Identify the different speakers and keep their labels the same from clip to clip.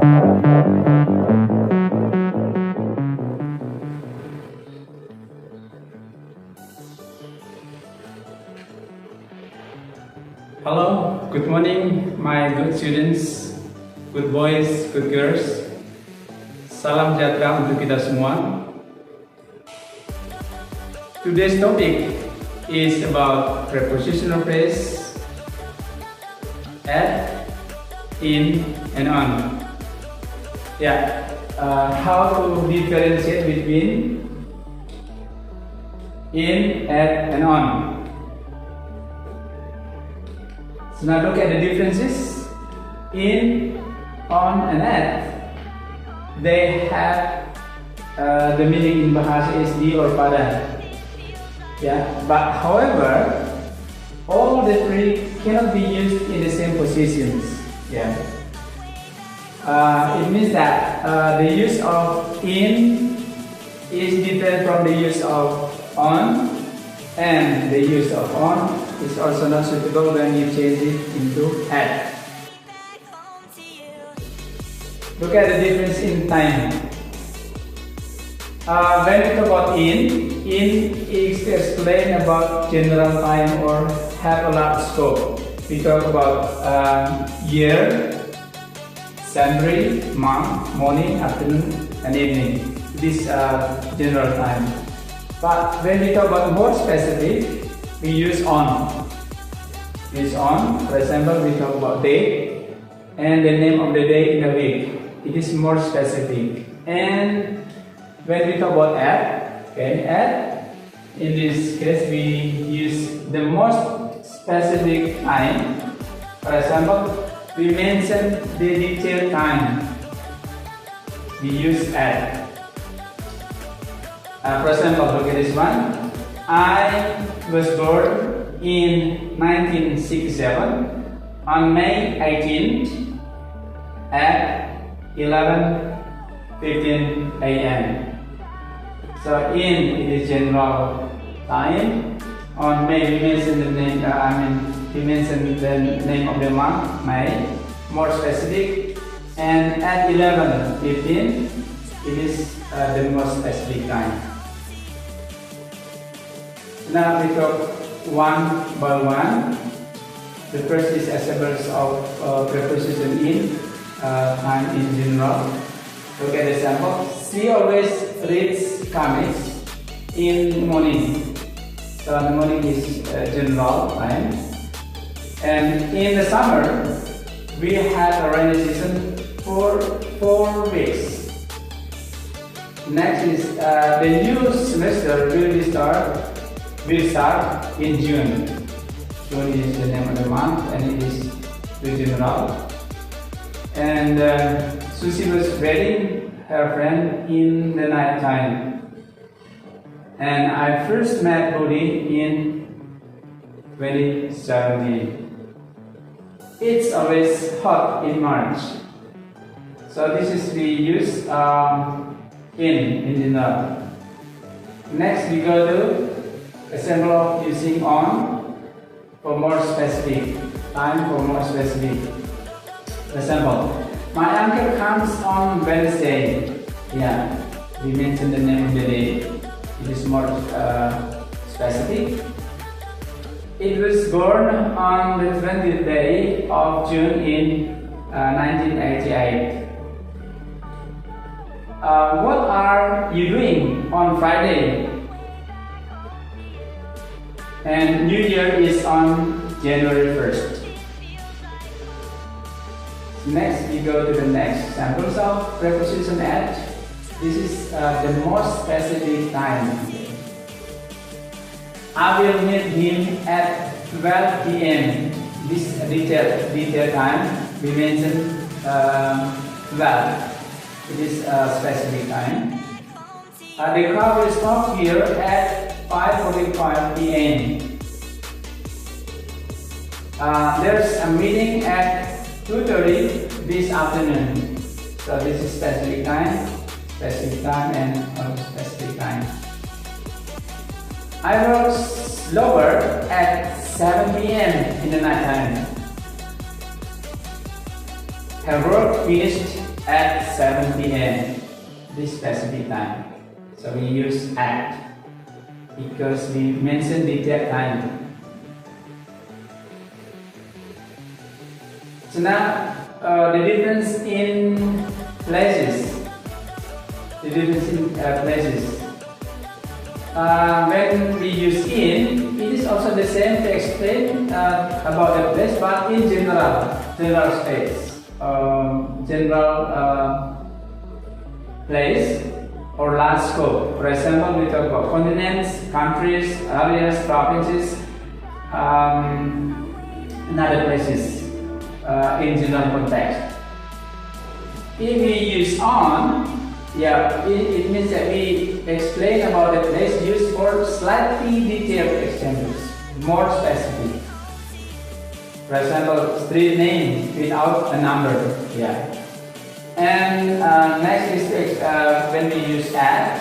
Speaker 1: Hello, good morning my good students, good boys, good girls. Salam sejahtera untuk kita semua. Today's topic is about prepositional phrase at, in, and on. How to differentiate between in, at, and on. So now look at the differences. In, on, and at. They have the meaning in bahasa is di or pada. But however, all the three cannot be used in the same positions. It means that the use of in is different from the use of on, and the use of on is also not suitable when you change it into at. Look at the difference in time. When we talk about in is to explain about general time or have a large scope. We talk about year, century, month, morning, afternoon, and evening. This general time. But when we talk about more specific, we use on. Use on. For example, we talk about day and the name of the day in a week. It is more specific. And when we talk about at, at, in this case we use the most specific time. For example, we mention the detailed time. We use at. For example, look at this one. I was born in 1967 on May 18th at 11:15 a.m. So in it is general time. On May we mention the name. We mention the name of the month, May, more specific. And at 11:15 it is the most specific time. Now we talk one by one. The first is examples of preposition in, time in general. Look at the sample. She always reads comics in morning. So the morning is general time. And in the summer, we have a rainy season for 4 weeks. Next is the new semester will start in June. June is the name of the month and it is the general. And Susie was wedding her friend in the night time. And I first met Bodhi in 2017. It's always hot in March. So this is the use in general. Next we go to example of using on for more specific time, for more specific. For example, my uncle comes on Wednesday. We mentioned the name of the day. It is more specific. It was born on the 20th day of June in 1988. What are you doing on Friday? And New Year is on January 1st. Next, we go to the next examples of preposition at. This is the most specific time. I will meet him at 12 p.m. This detailed time we mentioned 12. It is a specific time. The car will stop here at 5:45 p.m. There's a meeting at 2:30 this afternoon. So this is specific time, and specific time. I work slower at 7 p.m. in the night time. Her work finished at 7 p.m. this specific time. So we use at because we mentioned the exact time. So now the difference in places. The difference in places. When we use in, it is also the same to explain about the place, but in general space, place or large scope. For example, we talk about continents, countries, areas, provinces, and other places in general context. If we use on, it means that we explain about the place used for slightly detailed examples, more specific. For example, street name without a number. And next is when we use at,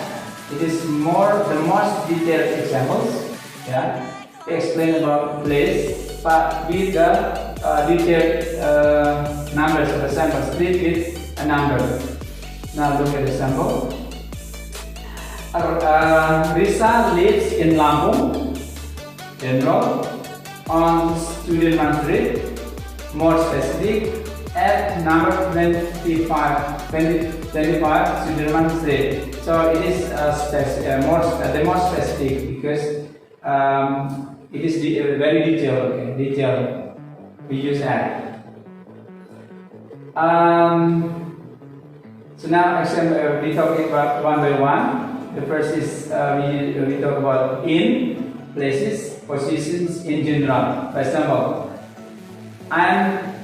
Speaker 1: it is the most detailed examples. To explain about place, but with the detailed numbers. For example, street with a number. Now look at the sample. Risa lives in Lampung, general, on student Street, more specific, at number 25 student Street. So it is the more specific because it is very detailed. Okay? Detailed. We use at. So now we talking about one by one. The first is we talk about in, places, positions in general. For example, I'm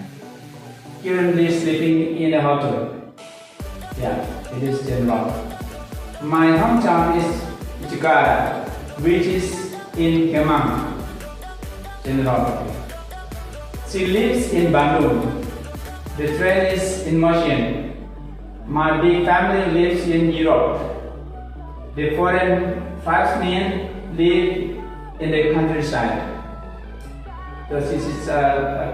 Speaker 1: currently sleeping in a hotel. It is general. My hometown is Jakarta, which is in Kemang. General. She lives in Bandung. The train is in motion. My big family lives in Europe. The foreign tribesmen live in the countryside. So this is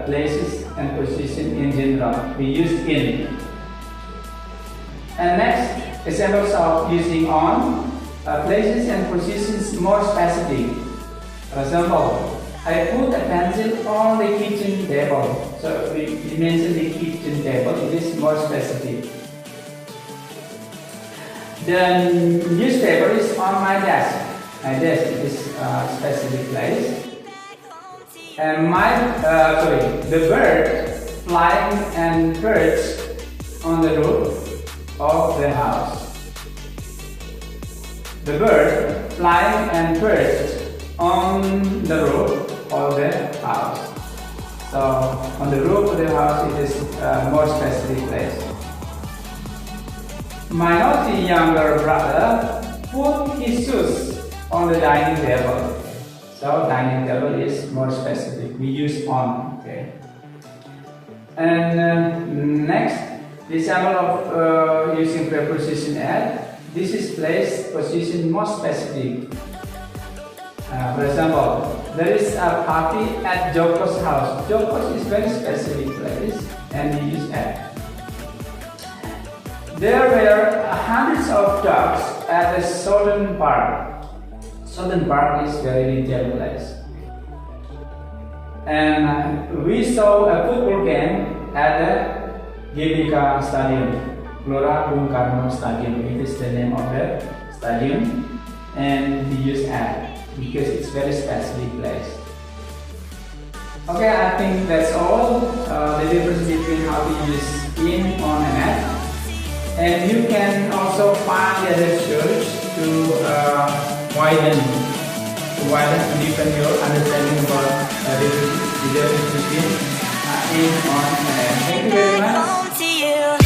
Speaker 1: places and position in general. We use in. And next, examples of using on, places and positions more specific. For example, I put a pencil on the kitchen table. So we mentioned the kitchen table. It is more specific. The newspaper is on my desk. My desk is a specific place. And the bird flying and perched on the roof of the house. The bird flying and perched on the roof of the house. So on the roof of the house, it is a more specific place. My naughty younger brother put his shoes on the dining table. So dining table is more specific. We use on. Okay. And next, the example of using preposition at. This is place, position more specific. For example, there is a party at Joko's house. Joko's is very specific place, and we use at. There were hundreds of dogs at the Southern Park. Southern Park is very detailed place. And we saw a football game at the GBK Stadium, Gelora Bung Karno Stadium. It is the name of the stadium, and we use at because it's very specific place. Okay, I think that's all. The difference between how to use in, on, and at. And you can also find the other search to widen and deepen your understanding about the difference between in, on, and at. Thank you very much.